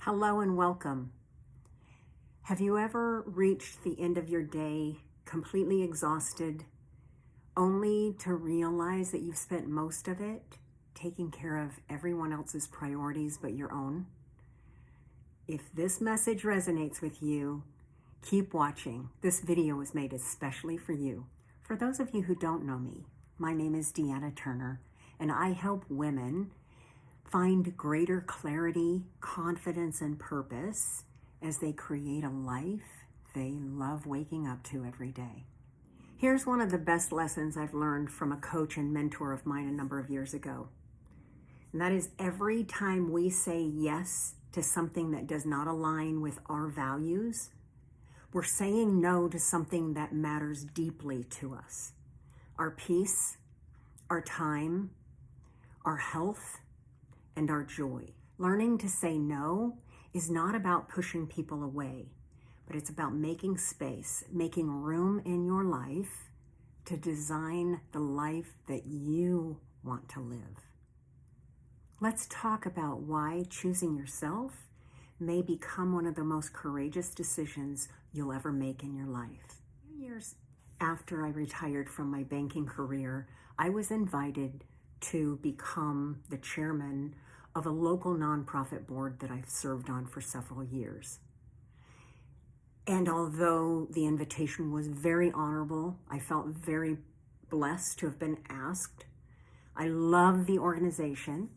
Hello and welcome. Have you ever reached the end of your day completely exhausted, only to realize that you've spent most of it taking care of everyone else's priorities but your own? If this message resonates with you, keep watching. This video was made especially for you. For those of you who don't know me, my name is Deanna Turner, and I help women find greater clarity, confidence, and purpose as they create a life they love waking up to every day. Here's one of the best lessons I've learned from a coach and mentor of mine a number of years ago. And that is, every time we say yes to something that does not align with our values, we're saying no to something that matters deeply to us. Our peace, our time, our health, and our joy. Learning to say no is not about pushing people away, but it's about making space, making room in your life to design the life that you want to live. Let's talk about why choosing yourself may become one of the most courageous decisions you'll ever make in your life. A few years after I retired from my banking career, I was invited to become the chairman of a local nonprofit board that I've served on for several years. And although the invitation was very honorable, I felt very blessed to have been asked. I love the organization,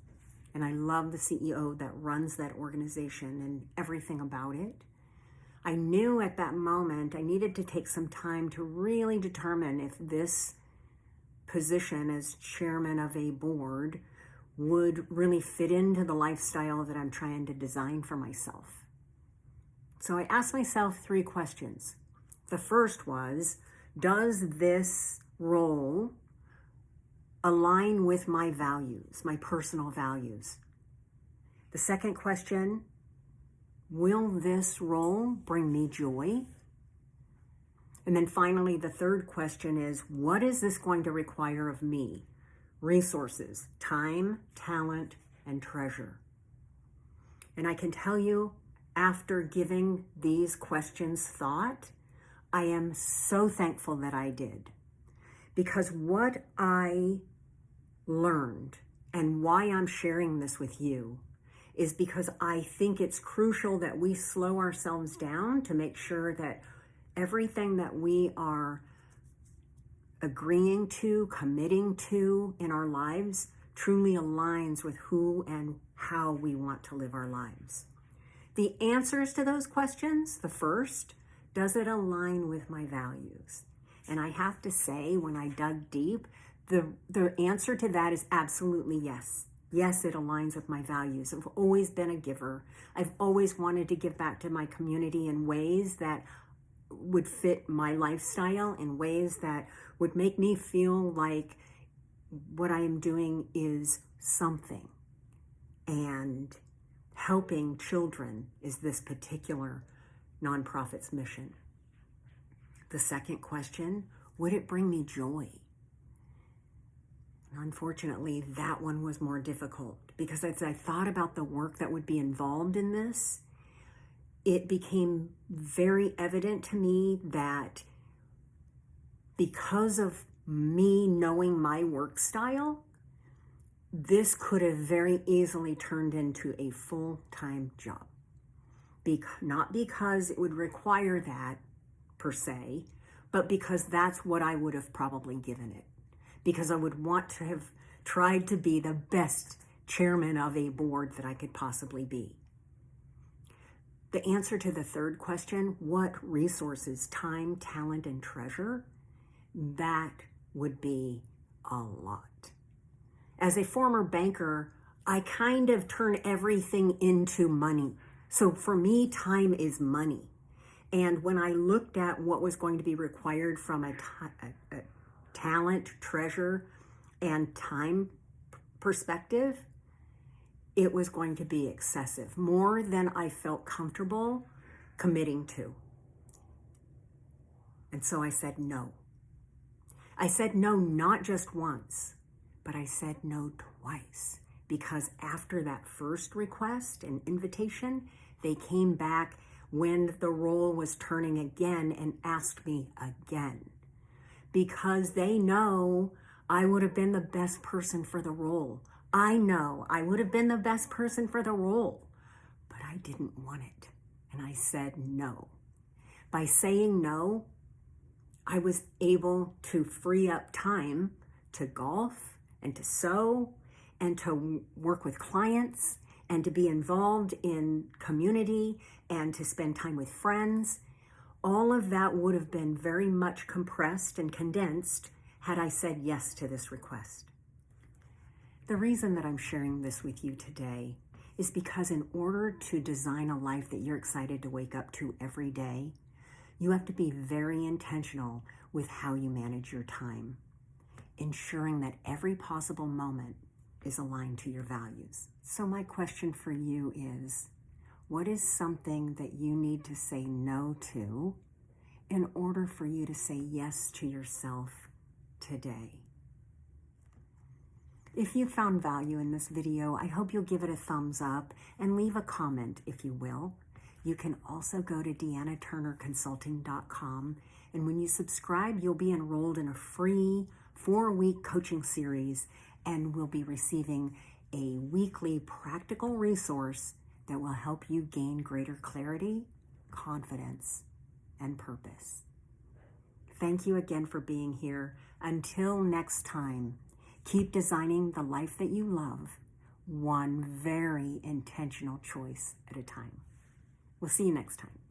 and I love the CEO that runs that organization and everything about it. I knew at that moment I needed to take some time to really determine if this position as chairman of a board would really fit into the lifestyle that I'm trying to design for myself. So I asked myself 3 questions. The first was, does this role align with my values, my personal values? The second question, will this role bring me joy? And then finally, the third question is, what is this going to require of me? Resources, time, talent, and treasure. And I can tell you, after giving these questions thought, I am so thankful that I did. Because what I learned, and why I'm sharing this with you, is because I think it's crucial that we slow ourselves down to make sure that everything that we are agreeing to, committing to in our lives truly aligns with who and how we want to live our lives. The answers to those questions, the first, does it align with my values? And I have to say, when I dug deep, the answer to that is absolutely yes. Yes, it aligns with my values. I've always been a giver. I've always wanted to give back to my community in ways that would fit my lifestyle, in ways that would make me feel like what I am doing is something. And helping children is this particular nonprofit's mission. The second question, would it bring me joy? Unfortunately, that one was more difficult, because as I thought about the work that would be involved in this, it became very evident to me that because of me knowing my work style, this could have very easily turned into a full-time job. Not because it would require that per se, but because that's what I would have probably given it. Because I would want to have tried to be the best chairman of a board that I could possibly be. The answer to the third question, what resources, time, talent, and treasure, that would be a lot. As a former banker, I kind of turn everything into money. So for me, time is money. And when I looked at what was going to be required from a talent, treasure, and time perspective, it was going to be excessive, more than I felt comfortable committing to. And so I said no. I said no not just once, but I said no twice, because after that first request and invitation, They came back when the role was turning again and asked me again, because they know I would have been the best person for the role. I know I would have been the best person for the role, but I didn't want it. And I said no. By saying no, I was able to free up time to golf and to sew and to work with clients and to be involved in community and to spend time with friends. All of that would have been very much compressed and condensed had I said yes to this request. The reason that I'm sharing this with you today is because in order to design a life that you're excited to wake up to every day, you have to be very intentional with how you manage your time, ensuring that every possible moment is aligned to your values. So my question for you is, what is something that you need to say no to in order for you to say yes to yourself today? If you found value in this video, I hope you'll give it a thumbs up and leave a comment if you will. You can also go to deannaturnerconsulting.com, and when you subscribe, you'll be enrolled in a free 4-week coaching series and will be receiving a weekly practical resource that will help you gain greater clarity, confidence, and purpose. Thank you again for being here. Until next time, keep designing the life that you love, one very intentional choice at a time. We'll see you next time.